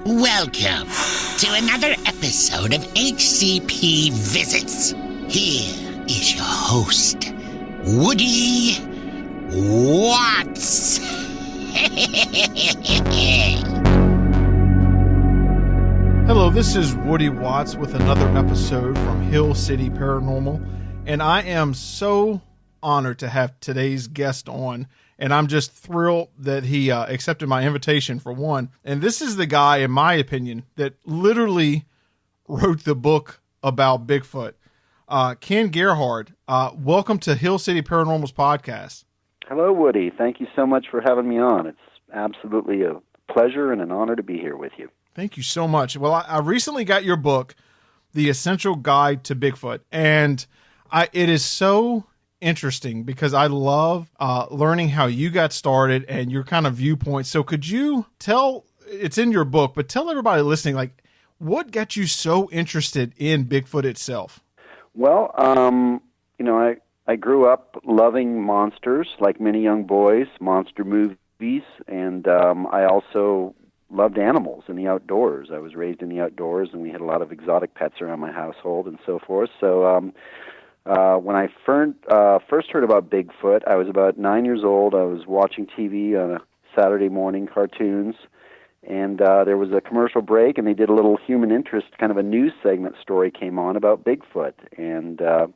Welcome to another episode of HCP Visits. Here is your host, Woody Watts. Hello, this is Woody Watts with another episode from Hill City Paranormal, and I am so honored to have today's guest on, and I'm just thrilled that he accepted my invitation, for one. And this is the guy, in my opinion, that literally wrote the book about Bigfoot. Ken Gerhard, welcome to Hill City Paranormal's podcast. Hello, Woody. Thank you so much for having me on. It's absolutely a pleasure and an honor to be here with you. Thank you so much. Well, I recently got your book, The Essential Guide to Bigfoot, and it is so interesting because I love learning how you got started and your kind of viewpoint. So could you tell, it's in your book, but tell everybody listening, like, what got you so interested in Bigfoot itself? Well, I grew up loving monsters, like many young boys, monster movies, and I also loved animals and the outdoors. I was raised in the outdoors, and we had a lot of exotic pets around my household and so forth. So when I first heard about Bigfoot, I was about 9 years old. I was watching TV on a Saturday morning, cartoons, and there was a commercial break, and they did a little human interest, kind of a news segment story came on about Bigfoot. And, of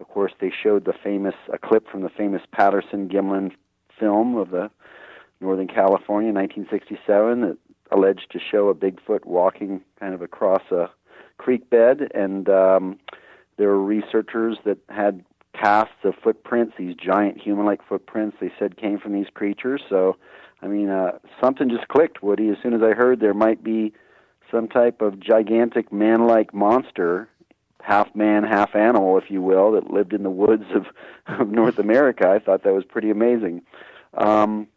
course, they showed a clip from the famous Patterson-Gimlin film of the Northern California, 1967, that alleged to show a Bigfoot walking kind of across a creek bed, and there were researchers that had casts of footprints, these giant human-like footprints they said came from these creatures. So, something just clicked, Woody, as soon as I heard there might be some type of gigantic man-like monster, half man, half animal, if you will, that lived in the woods of North America. I thought that was pretty amazing. And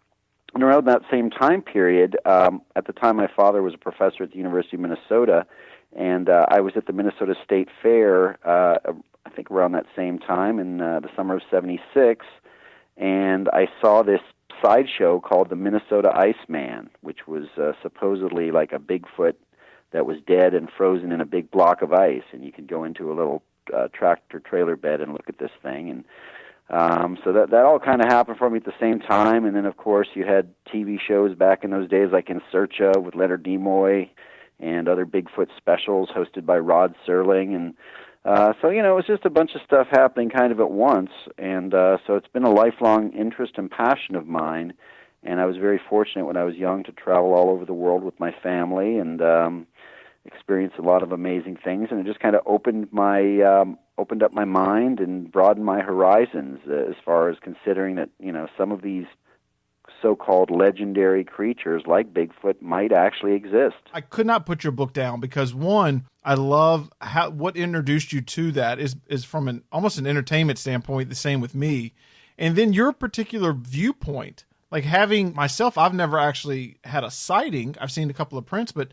around that same time period, at the time my father was a professor at the University of Minnesota, and I was at the Minnesota State Fair, I think around that same time in the summer of '76, and I saw this sideshow called the Minnesota Iceman, which was supposedly like a Bigfoot that was dead and frozen in a big block of ice, and you could go into a little tractor trailer bed and look at this thing. And so that all kind of happened for me at the same time. And then, of course, you had TV shows back in those days like In Search Of with Leonard Nimoy and other Bigfoot specials hosted by Rod Serling. And so, it was just a bunch of stuff happening kind of at once. And so it's been a lifelong interest and passion of mine. And I was very fortunate when I was young to travel all over the world with my family and experience a lot of amazing things. And it just kind of opened up my mind and broadened my horizons as far as considering that, some of these so-called legendary creatures like Bigfoot might actually exist. I could not put your book down because, one, I love what introduced you to that is from almost an entertainment standpoint, the same with me. And then your particular viewpoint, like having myself, I've never actually had a sighting. I've seen a couple of prints, but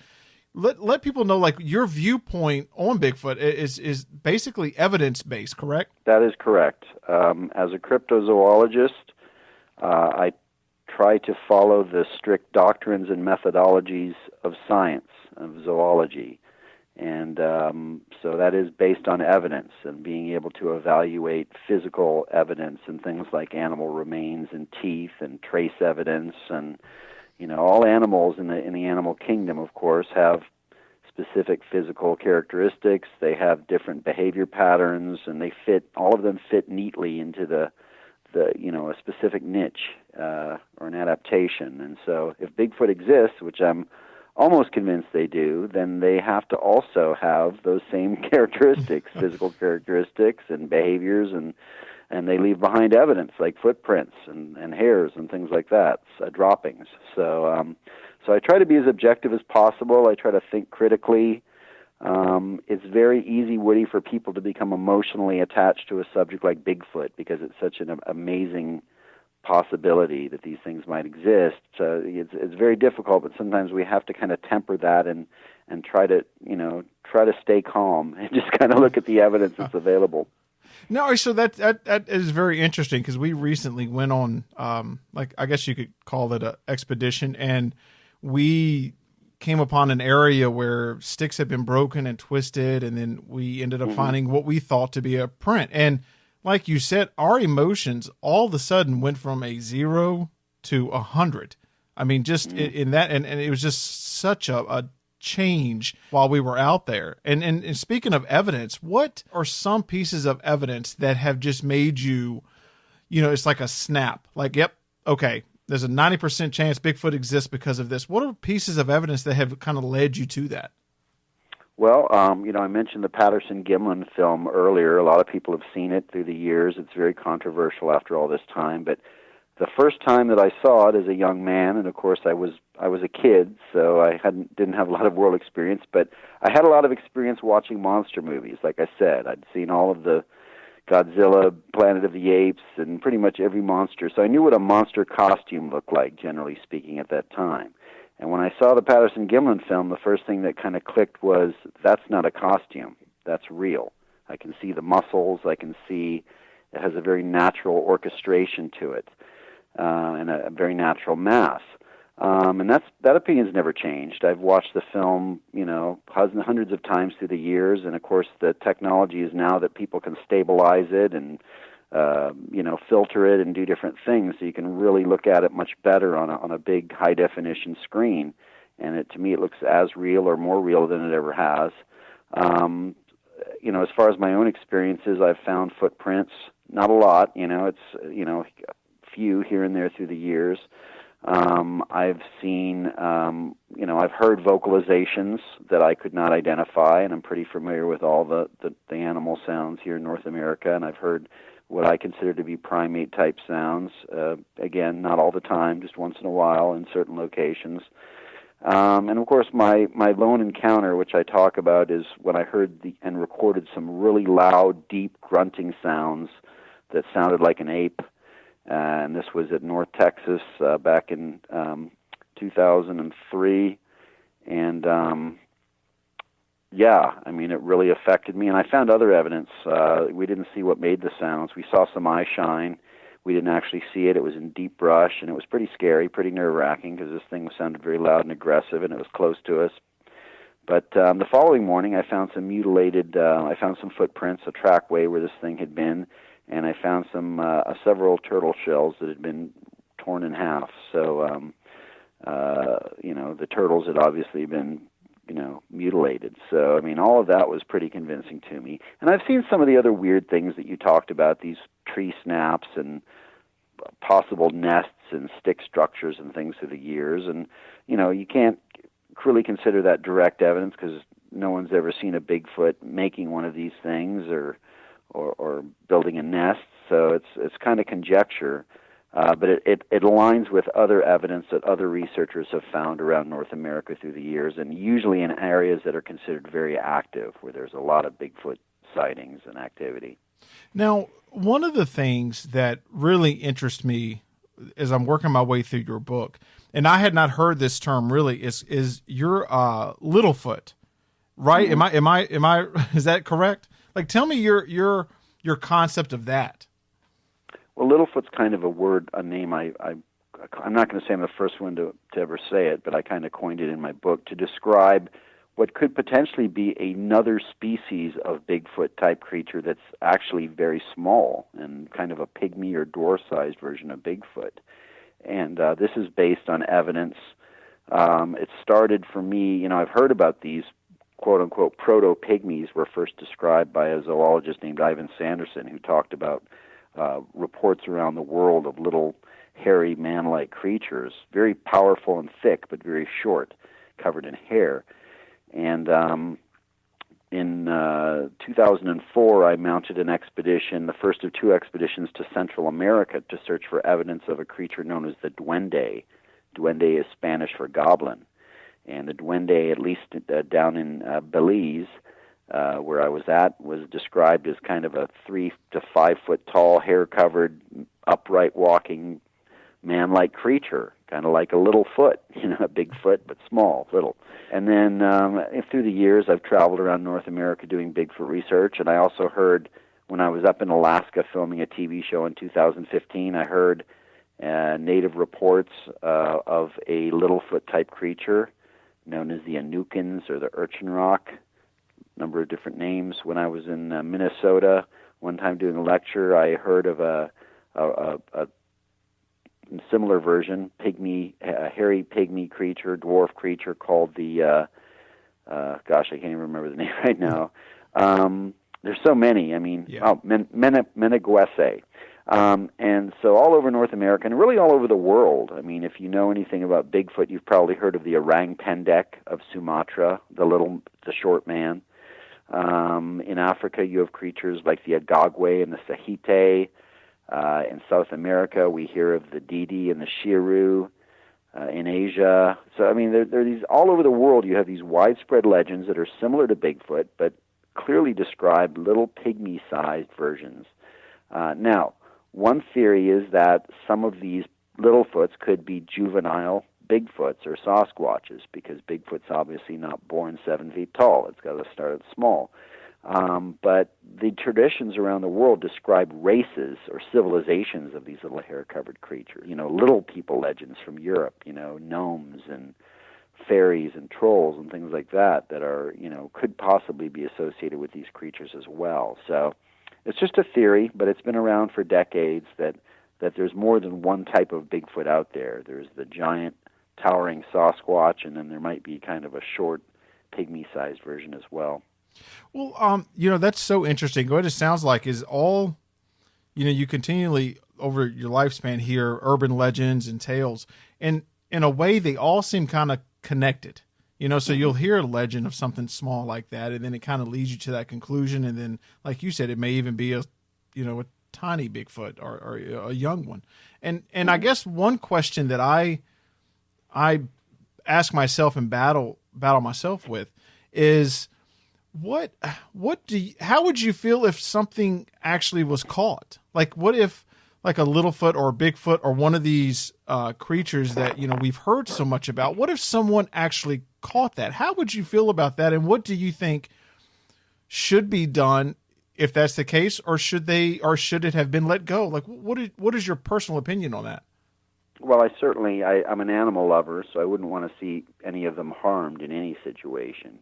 let people know, like, your viewpoint on Bigfoot is basically evidence-based, correct? That is correct. As a cryptozoologist, I try to follow the strict doctrines and methodologies of science, of zoology. And so that is based on evidence and being able to evaluate physical evidence and things like animal remains and teeth and trace evidence. And all animals in the animal kingdom, of course, have specific physical characteristics. They have different behavior patterns, and all of them fit neatly into a specific niche or an adaptation. And so if Bigfoot exists, which I'm almost convinced they do, then they have to also have those same characteristics, physical characteristics and behaviors, and they leave behind evidence like footprints and hairs and things like that, droppings. So I try to be as objective as possible. I try to think critically. It's very easy, Woody, for people to become emotionally attached to a subject like Bigfoot because it's such an amazing possibility that these things might exist. So it's very difficult, but sometimes we have to kind of temper that and try to stay calm and just kind of look at the evidence that's available. No, so that is very interesting because we recently went on, I guess you could call it an expedition, and we came upon an area where sticks had been broken and twisted, and then we ended up finding what we thought to be a print. And like you said, our emotions all of a sudden went from a 0 to 100. I mean, just in that, and it was just such a change while we were out there. And speaking of evidence, what are some pieces of evidence that have just made you, it's like a snap, like, yep, okay, there's a 90% chance Bigfoot exists because of this. What are pieces of evidence that have kind of led you to that? Well, I mentioned the Patterson-Gimlin film earlier. A lot of people have seen it through the years. It's very controversial after all this time. But the first time that I saw it as a young man, and of course I was a kid, so I didn't have a lot of world experience, but I had a lot of experience watching monster movies. Like I said, I'd seen all of the Godzilla, Planet of the Apes, and pretty much every monster. So I knew what a monster costume looked like, generally speaking, at that time. And when I saw the Patterson-Gimlin film, the first thing that kind of clicked was, that's not a costume. That's real. I can see the muscles. I can see it has a very natural orchestration to it, and a very natural mass. And that opinion's never changed. I've watched the film, hundreds of times through the years, and of course the technology is now that people can stabilize it and filter it and do different things, so you can really look at it much better on a big high definition screen. And to me, it looks as real or more real than it ever has. As far as my own experiences, I've found footprints. Not a lot, it's few here and there through the years. I've seen, I've heard vocalizations that I could not identify, and I'm pretty familiar with all the animal sounds here in North America, and I've heard what I consider to be primate-type sounds. Again, not all the time, just once in a while in certain locations. And of course, my lone encounter, which I talk about, is when I heard and recorded some really loud, deep grunting sounds that sounded like an ape. And this was at North Texas back in 2003. And it really affected me. And I found other evidence. We didn't see what made the sounds. We saw some eye shine. We didn't actually see it. It was in deep brush, and it was pretty scary, pretty nerve-wracking, because this thing sounded very loud and aggressive, and it was close to us. But the following morning, I found some footprints, a trackway where this thing had been, and I found several turtle shells that had been torn in half. So, the turtles had obviously been, mutilated. So, all of that was pretty convincing to me. And I've seen some of the other weird things that you talked about, these tree snaps and possible nests and stick structures and things through the years. And, you can't really consider that direct evidence because no one's ever seen a Bigfoot making one of these things or building a nest. So it's kind of conjecture. But it aligns with other evidence that other researchers have found around North America through the years, and usually in areas that are considered very active, where there's a lot of Bigfoot sightings and activity. Now, one of the things that really interests me as I'm working my way through your book, and I had not heard this term really, is your Littlefoot, right? Mm-hmm. Am I is that correct? Like, tell me your concept of that. Well, Littlefoot's kind of a name I'm not going to say I'm the first one to ever say it, but I kind of coined it in my book to describe what could potentially be another species of Bigfoot-type creature that's actually very small and kind of a pygmy or dwarf-sized version of Bigfoot. And this is based on evidence. It started for me, I've heard about these quote-unquote proto-pygmies were first described by a zoologist named Ivan Sanderson, who talked about reports around the world of little hairy man-like creatures, very powerful and thick, but very short, covered in hair. And in 2004, I mounted an expedition, the first of two expeditions to Central America, to search for evidence of a creature known as the duende. Duende is Spanish for goblin. And the duende, at least down in Belize, where I was at, was described as kind of a 3 to 5 foot tall, hair-covered, upright walking, man-like creature, kind of like a little foot, a big foot, but small, little. And then through the years, I've traveled around North America doing Bigfoot research, and I also heard, when I was up in Alaska filming a TV show in 2015, I heard native reports of a Littlefoot-type creature known as the Anukins or the Urchin Rock, number of different names. When I was in Minnesota, one time doing a lecture, I heard of a similar version, hairy pygmy creature, dwarf creature called the, I can't even remember the name right now. There's so many. I mean, Meneguese. And so all over North America, and really all over the world. I mean, if you know anything about Bigfoot, you've probably heard of the orang pendek of Sumatra, the short man. In Africa, you have creatures like the Agagwe and the Sahite. In South America, we hear of the Didi and the Shiru. In Asia, so I mean, there are these all over the world. You have these widespread legends that are similar to Bigfoot, but clearly describe little pygmy-sized versions. Now, one theory is that some of these Littlefoots could be juvenile Bigfoots or Sasquatches, because Bigfoot's obviously not born 7 feet tall. It's got to start small. But the traditions around the world describe races or civilizations of these little hair-covered creatures. Little people legends from Europe, gnomes and fairies and trolls and things like that are, could possibly be associated with these creatures as well. So it's just a theory, but it's been around for decades that there's more than one type of Bigfoot out there. There's the giant towering Sasquatch, and then there might be kind of a short pygmy-sized version as well. Well, that's so interesting. What it sounds like is all, you continually over your lifespan hear urban legends and tales, and in a way they all seem kind of connected. So you'll hear a legend of something small like that, and then it kind of leads you to that conclusion, and then, like you said, it may even be a tiny Bigfoot or a young one. And I guess one question that I ask myself and battle myself with is, how would you feel if something actually was caught? Like, what if like a Littlefoot or a Bigfoot or one of these creatures that, we've heard so much about, what if someone actually caught that? How would you feel about that? And what do you think should be done if that's the case, or should it have been let go? Like, what is your personal opinion on that? Well, I'm an animal lover, so I wouldn't want to see any of them harmed in any situation.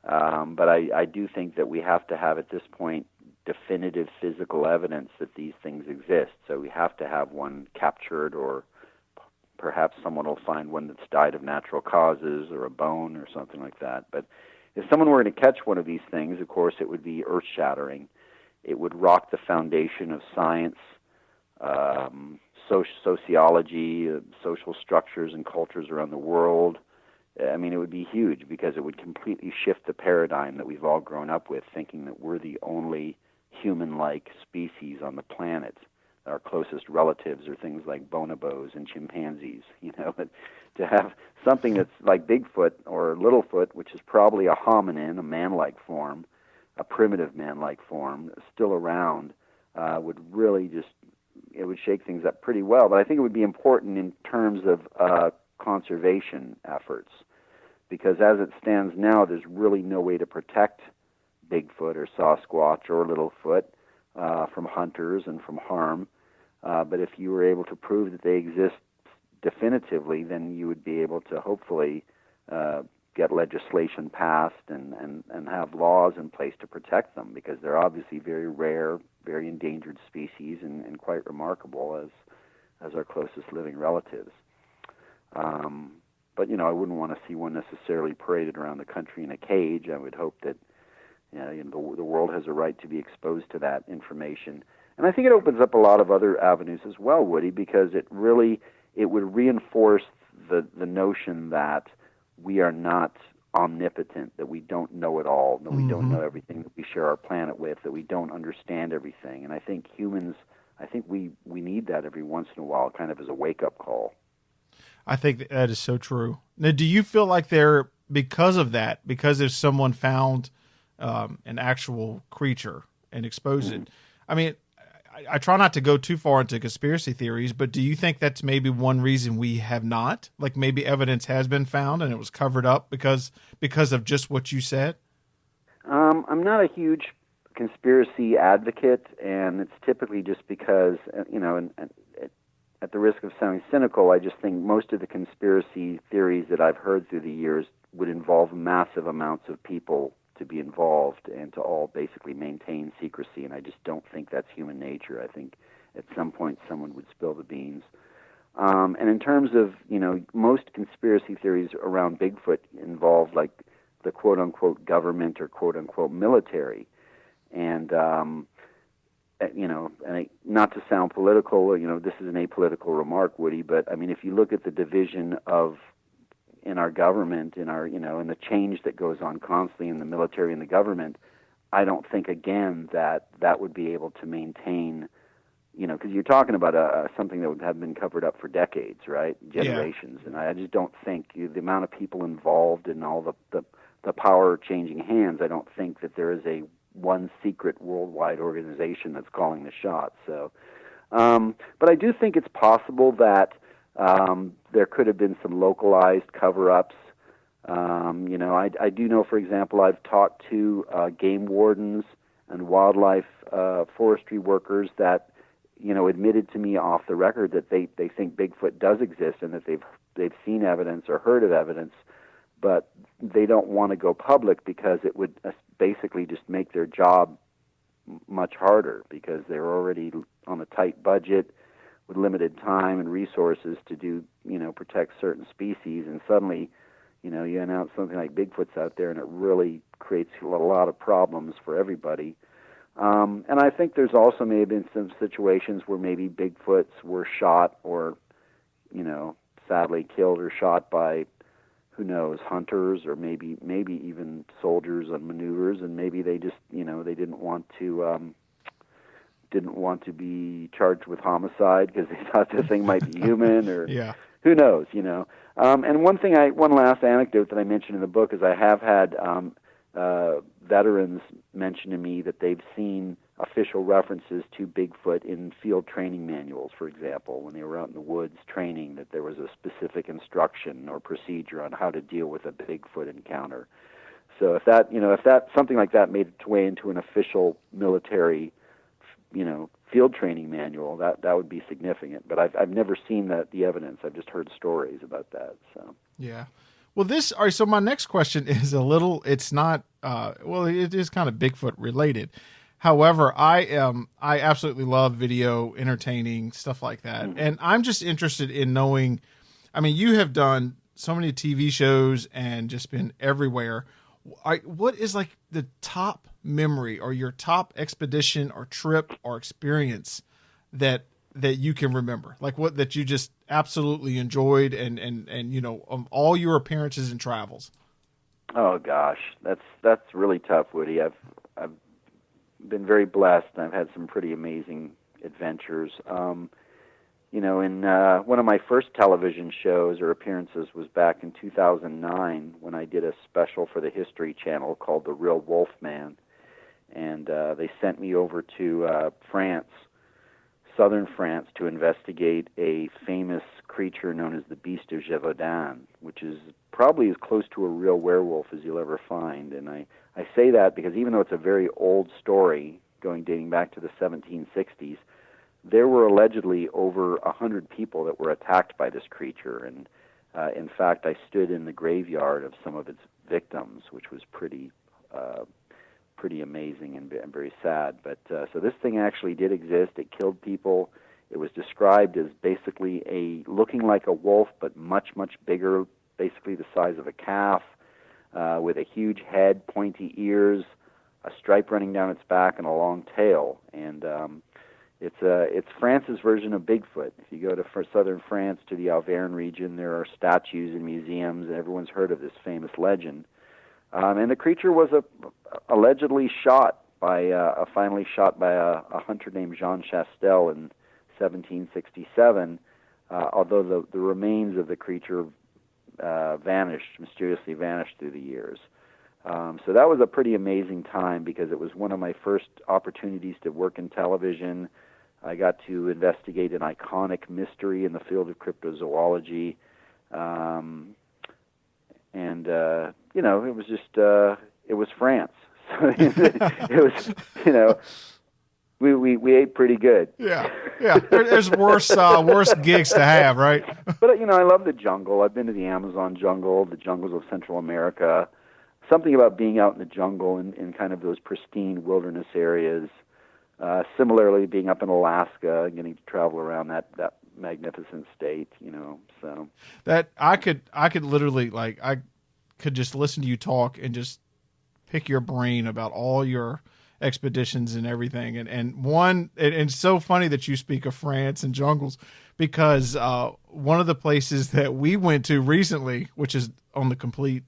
But I do think that we have to have, at this point, definitive physical evidence that these things exist. So we have to have one captured, or perhaps someone will find one that's died of natural causes, or a bone or something like that. But if someone were to catch one of these things, of course, it would be earth-shattering. It would rock the foundation of science, sociology, social structures and cultures around the world. I mean, it would be huge, because it would completely shift the paradigm that we've all grown up with, thinking that we're the only human-like species on the planet. Our closest relatives are things like bonobos and chimpanzees. But to have something that's like Bigfoot or Littlefoot, which is probably a hominin, a man-like form, a primitive man-like form, still around, would really it would shake things up pretty well. But I think it would be important in terms of conservation efforts, because as it stands now, there's really no way to protect Bigfoot or Sasquatch or Littlefoot from hunters and from harm. But if you were able to prove that they exist definitively, then you would be able to hopefully get legislation passed and have laws in place to protect them, because they're obviously very rare, very endangered species, and quite remarkable as our closest living relatives. But I wouldn't want to see one necessarily paraded around the country in a cage. I would hope that the world has a right to be exposed to that information. And I think it opens up a lot of other avenues as well, Woody, because it would reinforce the notion that we are not omnipotent, that we don't know it all, that we don't know everything that we share our planet with, that we don't understand everything. And I think humans, we need that every once in a while, kind of as a wake-up call. I think that is so true. Now, do you feel like because if someone found an actual creature and exposed it, I mean, I try not to go too far into conspiracy theories, but do you think that's maybe one reason we have not? Like, maybe evidence has been found and it was covered up because of just what you said? I'm not a huge conspiracy advocate, and it's typically just because, and at the risk of sounding cynical, I just think most of the conspiracy theories that I've heard through the years would involve massive amounts of people to be involved and to all basically maintain secrecy, and I just don't think that's human nature. I think at some point someone would spill the beans. And in terms of, most conspiracy theories around Bigfoot involve like the quote-unquote government or quote-unquote military. And, not to sound political, this is an apolitical remark, Woody, but I mean, if you look at the division in our government, in the change that goes on constantly in the military and the government, I don't think, again, that would be able to maintain, because you're talking about something that would have been covered up for decades, right? Generations. Yeah. And I just don't think the amount of people involved in all the power changing hands, I don't think that there is a one secret worldwide organization that's calling the shots. So, but I do think it's possible that there could have been some localized cover-ups. I do know, for example, I've talked to game wardens and wildlife forestry workers that, admitted to me off the record that they think Bigfoot does exist and that they've seen evidence or heard of evidence, but they don't want to go public because it would basically just make their job much harder because they're already on a tight budget with limited time and resources to do, protect certain species, and suddenly, you announce something like Bigfoot's out there and it really creates a lot of problems for everybody. And I think there's also may have been some situations where maybe Bigfoots were shot or, sadly killed or shot by, who knows, hunters or maybe even soldiers on maneuvers, and maybe they just, they didn't want to be charged with homicide because they thought the thing might be human, or yeah. Who knows, And one last anecdote that I mentioned in the book is I have had veterans mention to me that they've seen official references to Bigfoot in field training manuals, for example, when they were out in the woods training, that there was a specific instruction or procedure on how to deal with a Bigfoot encounter. So if that something like that made its way into an official military, field training manual, that would be significant. But I've never seen the evidence. I've just heard stories about that. So yeah. Well, all right, so my next question is it's not, it is kind of Bigfoot related. However, I absolutely love video, entertaining, stuff like that. Mm-hmm. And I'm just interested in knowing, I mean, you have done so many TV shows and just been everywhere. What is like the top memory or your top expedition or trip or experience that you can remember? Like what that you just absolutely enjoyed and all your appearances and travels? Oh gosh, that's really tough, Woody. I've been very blessed, and I've had some pretty amazing adventures. In one of my first television shows or appearances was back in 2009 when I did a special for the History Channel called The Real Wolf Man, and they sent me over to France, southern France, to investigate a famous creature known as the Beast of Gévaudan, which is probably as close to a real werewolf as you'll ever find. And I say that because even though it's a very old story, dating back to the 1760s, there were allegedly over 100 people that were attacked by this creature. And in fact, I stood in the graveyard of some of its victims, which was pretty amazing and very sad. But so this thing actually did exist. It killed people. It was described as basically looking like a wolf, but much, much bigger, basically the size of a calf, with a huge head, pointy ears, a stripe running down its back, and a long tail. And it's France's version of Bigfoot. If you go to southern France, to the Auvergne region, there are statues and museums, and everyone's heard of this famous legend. And the creature was allegedly finally shot by a hunter named Jean Chastel in 1767, although the remains of the creature mysteriously vanished through the years. So that was a pretty amazing time because it was one of my first opportunities to work in television. I got to investigate an iconic mystery in the field of cryptozoology. And it was just, it was France. So it was, We ate pretty good. Yeah. There's worse gigs to have, right? But I love the jungle. I've been to the Amazon jungle, the jungles of Central America. Something about being out in the jungle in kind of those pristine wilderness areas. Similarly, being up in Alaska and getting to travel around that magnificent state. So that I could literally I could just listen to you talk and just pick your brain about all your expeditions and everything. And it's so funny that you speak of France and jungles, because one of the places that we went to recently, which is on the complete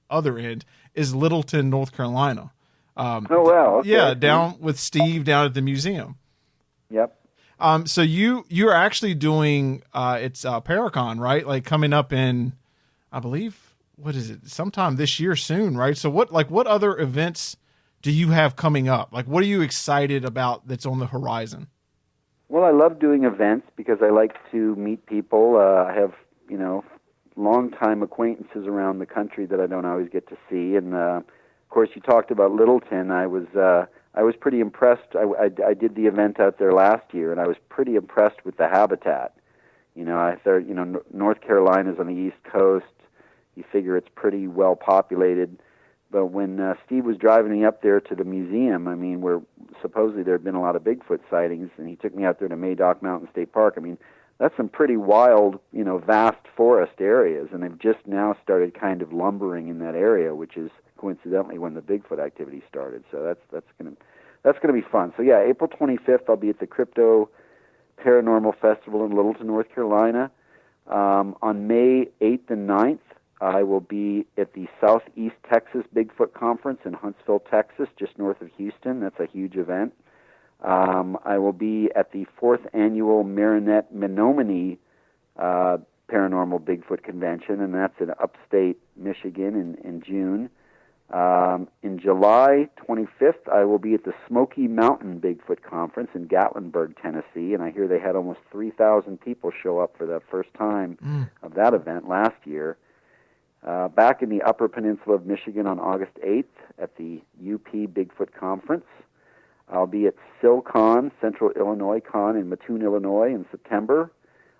other end, is Littleton, North Carolina. Oh, wow. Okay. Yeah, down with Steve down at the museum. Yep. So you're actually doing it's Paracon, right? Like coming up in, I believe, what is it? Sometime this year soon, right? So what other events do you have coming up? Like, what are you excited about that's on the horizon? Well, I love doing events because I like to meet people. I have, long-time acquaintances around the country that I don't always get to see. And, of course, you talked about Littleton. I was pretty impressed. I did the event out there last year, and I was pretty impressed with the habitat. I thought, North Carolina's on the East Coast. You figure it's pretty well populated. But when Steve was driving me up there to the museum, where supposedly there had been a lot of Bigfoot sightings, and he took me out there to Madoc Mountain State Park, that's some pretty wild, vast forest areas, and they've just now started kind of lumbering in that area, which is coincidentally when the Bigfoot activity started. So that's gonna be fun. So yeah, April 25th, I'll be at the Crypto Paranormal Festival in Littleton, North Carolina. On May 8th and 9th, I will be at the Southeast Texas Bigfoot Conference in Huntsville, Texas, just north of Houston. That's a huge event. I will be at the 4th Annual Marinette Menominee Paranormal Bigfoot Convention, and that's in upstate Michigan in June. In July 25th, I will be at the Smoky Mountain Bigfoot Conference in Gatlinburg, Tennessee, and I hear they had almost 3,000 people show up for the first time of that event last year. Back in the Upper Peninsula of Michigan on August 8th at the UP Bigfoot Conference. I'll be at SilCon, Central Illinois Con in Mattoon, Illinois in September.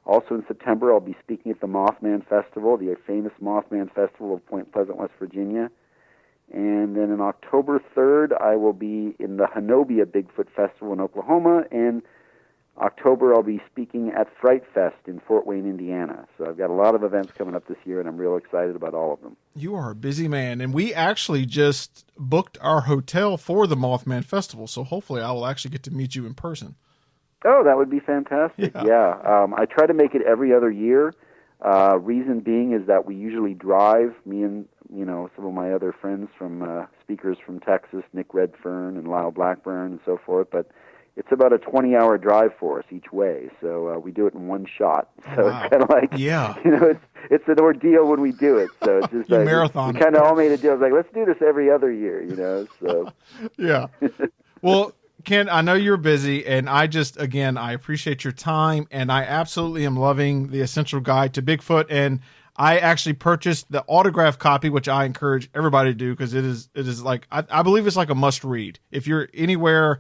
Also in September, I'll be speaking at the Mothman Festival, the famous Mothman Festival of Point Pleasant, West Virginia. And then on October 3rd, I will be in the Hanobia Bigfoot Festival in Oklahoma, and October, I'll be speaking at Fright Fest in Fort Wayne, Indiana. So I've got a lot of events coming up this year, and I'm real excited about all of them. You are a busy man, and we actually just booked our hotel for the Mothman Festival, so hopefully I will actually get to meet you in person. Oh, that would be fantastic. Yeah. I try to make it every other year. Reason being is that we usually drive, me and some of my other friends from speakers from Texas, Nick Redfern and Lyle Blackburn and so forth, but it's about a 20-hour drive for us each way, so we do it in one shot. So It's kind of like, it's an ordeal when we do it. So it's just like marathon. We kind of all made a deal. It's like, let's do this every other year, So yeah. Well, Ken, I know you're busy, and I appreciate your time, and I absolutely am loving the Essential Guide to Bigfoot, and I actually purchased the autograph copy, which I encourage everybody to do because it is like I believe it's like a must read if you're anywhere.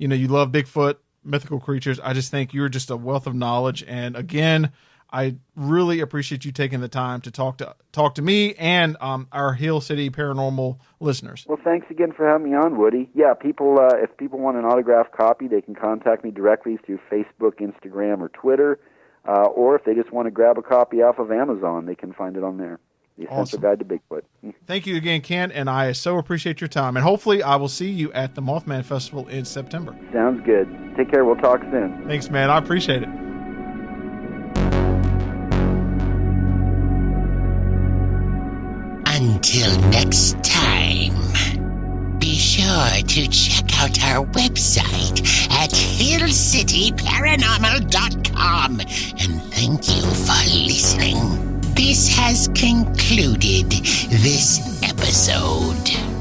You love Bigfoot, mythical creatures. I just think you're just a wealth of knowledge. And again, I really appreciate you taking the time to talk to me and our Hill City Paranormal listeners. Well, thanks again for having me on, Woody. Yeah, if people want an autographed copy, they can contact me directly through Facebook, Instagram, or Twitter. Or if they just want to grab a copy off of Amazon, they can find it on there. The Essential Guide to Bigfoot. Thank you again, Ken, and I so appreciate your time. And hopefully I will see you at the Mothman Festival in September. Sounds good. Take care. We'll talk soon. Thanks, man. I appreciate it. Until next time, be sure to check out our website at hillcityparanormal.com, and thank you for listening. This has concluded this episode.